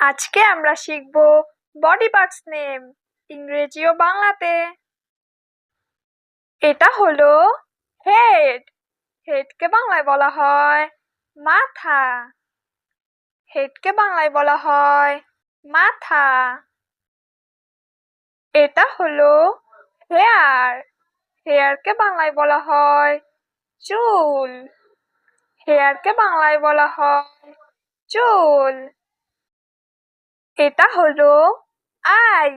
আজকে আমরা শিখব বডি পার্টস নেম ইংরেজি ও বাংলাতে। এটা হলো হেড। হেডকে বাংলায় বলা হয় মাথা। হেডকে বাংলায় বলা হয় মাথা। এটা হলো হেয়ার। হেয়ারকে বাংলায় বলা হয় চুল। হেয়ারকে বাংলায় বলা হয় চুল। এটা হলো আই।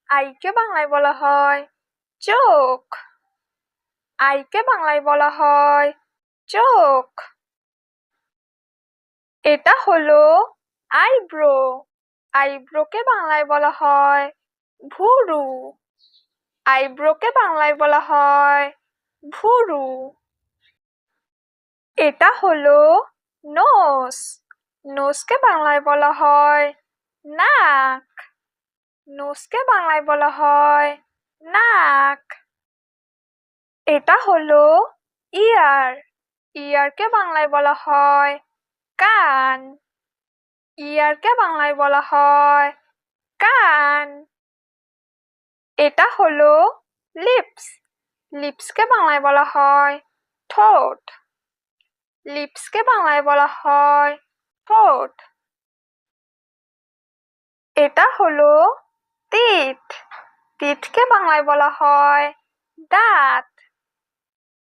আইকে বাংলায় বলা হয় চোখ। আইকে বাংলায় বলা হয় চোখ। এটা হলো আইব্রো। আইব্রোকে বাংলায় বলা হয় ভুরু। আইব্রোকে বাংলায় বলা হয় ভুরু। এটা হলো নোজ। নোজকে বাংলায় বলা হয় নাক। নোজকে বাংলায় বলা হয় নাক। এটা হলো ইয়ার। ইয়ারকে বাংলায় বলা হয় কান। ইয়ারকে বাংলায় বলা হয় কান। এটা হলো লিপস। লিপসকে বাংলায় বলা হয় ঠোঁট। লিপসকে বাংলায় বলা হয় ঠোঁট। এটা হলো তিত। তিতকে বাংলায় বলা হয় দাঁত।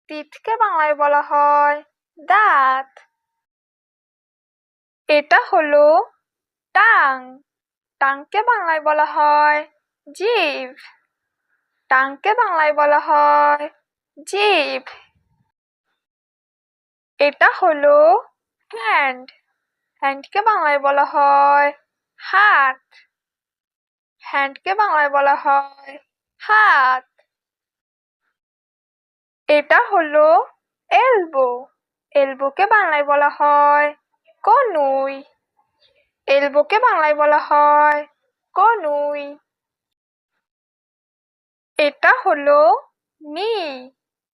তিতকে বাংলায় বলা হয় দাঁত। এটা হলো টাং। টাংকে বাংলায় বলা হয় জিভ। টাংকে বাংলায় বলা হয় জিভ। এটা হলো হ্যান্ড। হ্যান্ডকে বাংলায় বলা হয় হাত। হ্যান্ডকে বাংলায় বলা হয় হাত। এটা হলো এলবো। এলবোকে বাংলায় বলা হয় কনুই। এলবোকে বাংলায় বলা হয় কনুই। এটা হলো নি।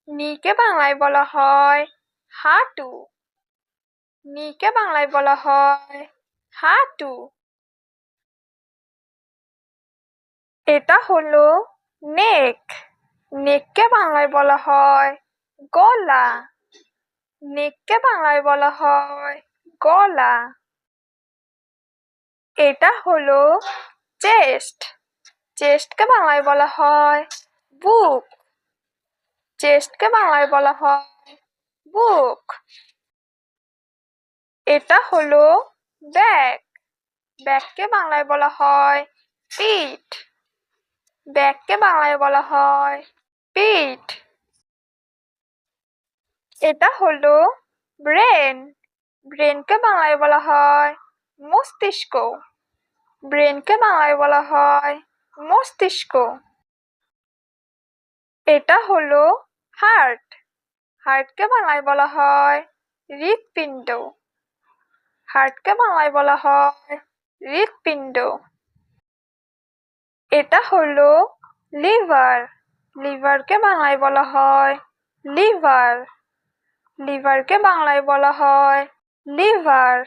নিকে বাংলায় বলা হয় হাঁটু। নিকে বাংলায় বলা হয় হাঁটু। এটা হলো নেক। নেককে বাংলায় বলা হয় গলা। নেককে বাংলায় বলা হয় গলা। এটা হলো চেস্ট। চেস্টকে বাংলায় বলা হয় বুক। চেস্টকে বাংলায় বলা হয় বুক। এটা হলো ব্যাক। ব্যাককে বাংলায় বলা হয় পিঠ। ব্যাককে বাংলায় বলা হয় পিঠ। এটা হলো ব্রেন। ব্রেনকে বাংলায় বলা হয় মস্তিষ্ক। ব্রেনকে বাংলায় বলা হয় মস্তিষ্ক। এটা হলো হার্ট। হার্টকে বাংলায় বলা হয় হৃৎপিণ্ড। হার্টকে বাংলায় বলা হয় হৃৎপিণ্ড। এটা হলো লিভার। লিভারকে বাংলায় বলা হয় লিভার। লিভারকে বাংলায় বলা হয় লিভার।